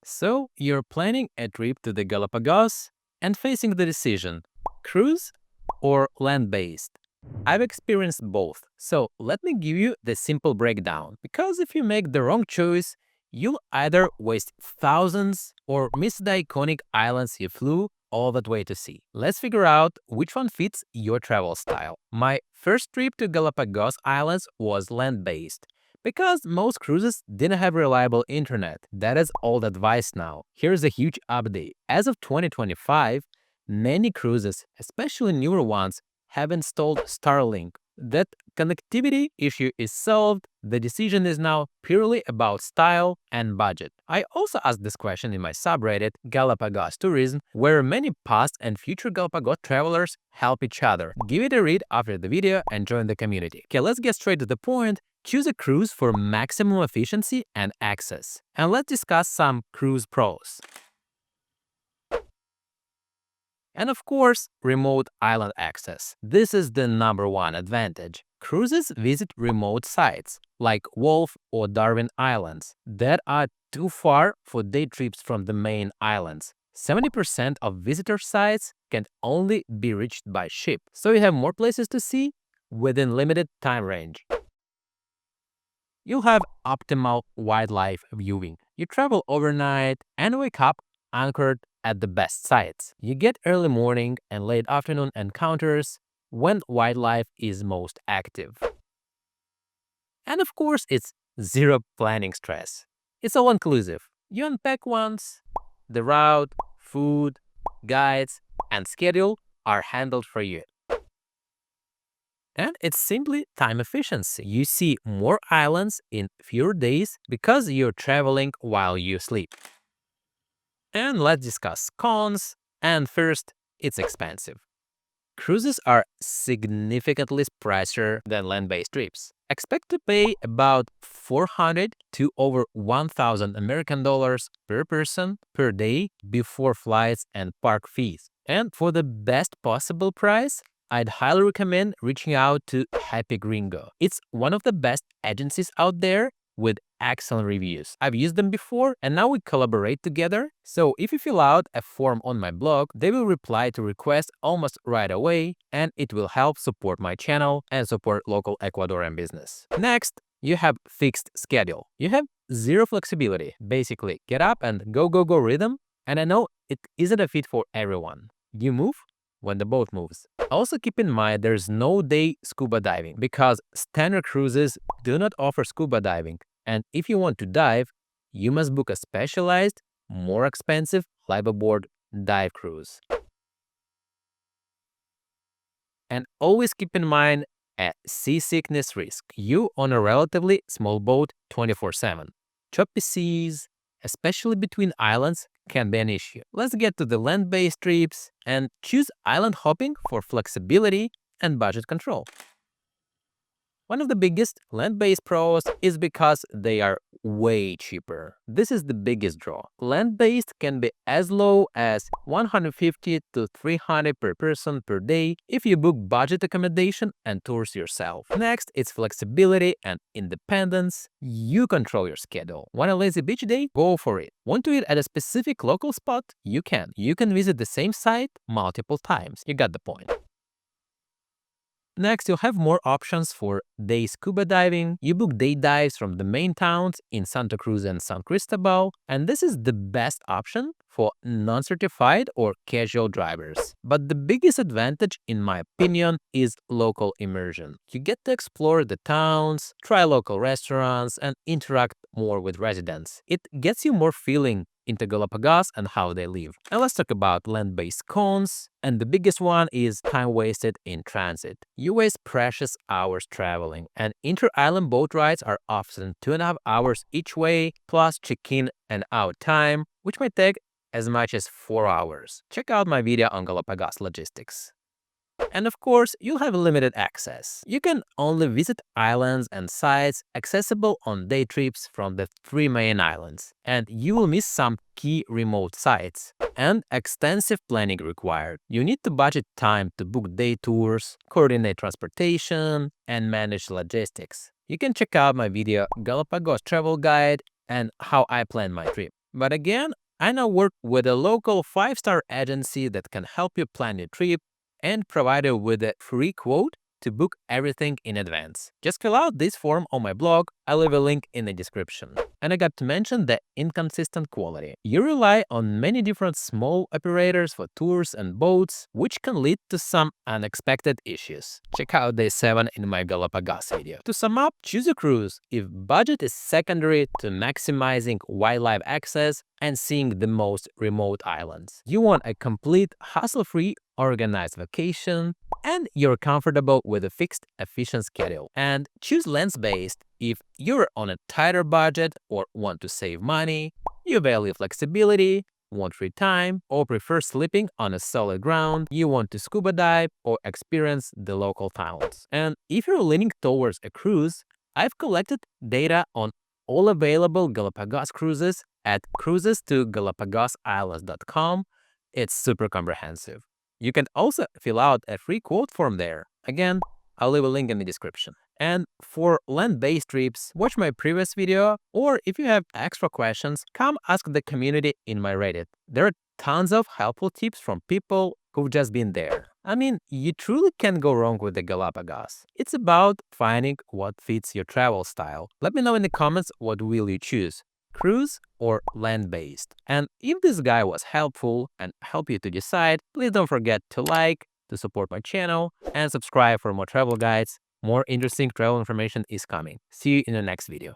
So you're planning a trip to the Galapagos and facing the decision, cruise or land-based? I've experienced both, so let me give you the simple breakdown. Because if you make the wrong choice, you'll either waste thousands or miss the iconic islands you flew all that way to see. Let's figure out which one fits your travel style. My first trip to Galapagos Islands was land-based. Because most cruises didn't have reliable internet. That is old advice now. Here's a huge update. As of 2025, many cruises, especially newer ones, have installed Starlink. That connectivity issue is solved. The decision is now purely about style and budget. I also asked this question in my subreddit, Galapagos Tourism, where many past and future Galapagos travelers help each other. Give it a read after the video and join the community. Okay, let's get straight to the point. Choose a cruise for maximum efficiency and access. And let's discuss some cruise pros. And of course, remote island access. This is the #1 advantage. Cruises visit remote sites like Wolf or Darwin Islands that are too far for day trips from the main islands. 70% of visitor sites can only be reached by ship, so you have more places to see within limited time range. You'll have optimal wildlife viewing. You travel overnight and wake up anchored at the best sites. You get early morning and late afternoon encounters when wildlife is most active. And of course, it's zero planning stress. It's all inclusive. You unpack once, the route, food, guides, and schedule are handled for you. And it's simply time efficiency. You see more islands in fewer days because you're traveling while you sleep. And let's discuss cons. And first, it's expensive. Cruises are significantly pricier than land-based trips. Expect to pay about 400 to over 1,000 American dollars per person per day before flights and park fees. And for the best possible price, I'd highly recommend reaching out to Happy Gringo. It's one of the best agencies out there with excellent reviews. I've used them before and now we collaborate together. So if you fill out a form on my blog, they will reply to requests almost right away and it will help support my channel and support local Ecuadorian business. Next, you have fixed schedule. You have zero flexibility. Basically, get up and go rhythm. And I know it isn't a fit for everyone. You move when the boat moves. Also keep in mind there's no day scuba diving because standard cruises do not offer scuba diving. And if you want to dive, you must book a specialized, more expensive live aboard dive cruise. And always keep in mind a seasickness risk. You on a relatively small boat 24/7. Choppy seas, especially between islands, can be an issue. Let's get to the land-based trips and choose island hopping for flexibility and budget control. One of the biggest land-based pros is because they are way cheaper. This is the biggest draw. Land-based can be as low as 150 to 300 per person per day if you book budget accommodation and tours yourself. Next, it's flexibility and independence. You control your schedule. Want a lazy beach day? Go for it. Want to eat at a specific local spot? You can. You can visit the same site multiple times. You got the point. Next, you'll have more options for day scuba diving. You book day dives from the main towns in Santa Cruz and San Cristobal, and this is the best option for non-certified or casual drivers. But the biggest advantage, in my opinion, is local immersion. You get to explore the towns, try local restaurants, and interact more with residents. It gets you more feeling into Galapagos and how they live. And let's talk about land-based cons. And the biggest one is time wasted in transit. You waste precious hours traveling, and inter-island boat rides are often 2.5 hours each way, plus check-in and out time, which might take as much as 4 hours. Check out my video on Galapagos logistics. And of course, you'll have limited access. You can only visit islands and sites accessible on day trips from the 3 main islands, and you will miss some key remote sites. And extensive planning required. You need to budget time to book day tours, coordinate transportation, and manage logistics. You can check out my video Galapagos Travel Guide and how I plan my trip. But again, I now work with a local 5-star agency that can help you plan your trip and provide you with a free quote to book everything in advance. Just fill out this form on my blog. I'll leave a link in the description. And I got to mention the inconsistent quality. You rely on many different small operators for tours and boats, which can lead to some unexpected issues. Check out day 7 in my Galapagos video. To sum up, choose a cruise if budget is secondary to maximizing wildlife access and seeing the most remote islands. You want a complete, hassle-free, organized vacation, and you're comfortable with a fixed, efficient schedule. And choose lens-based if you're on a tighter budget or want to save money, you value flexibility, want free time, or prefer sleeping on a solid ground, you want to scuba dive or experience the local towns. And if you're leaning towards a cruise, I've collected data on all available Galapagos cruises at cruises-to-galapagosislands.com. It's super comprehensive. You can also fill out a free quote form there. Again, I'll leave a link in the description. And for land-based trips, watch my previous video, or if you have extra questions, come ask the community in my Reddit. There are tons of helpful tips from people who've just been there. I mean, you truly can't go wrong with the Galapagos. It's about finding what fits your travel style. Let me know in the comments what will you choose, cruise or land-based. And if this guide was helpful and helped you to decide, please don't forget to like, to support my channel, and subscribe for more travel guides. More interesting travel information is coming. See you in the next video.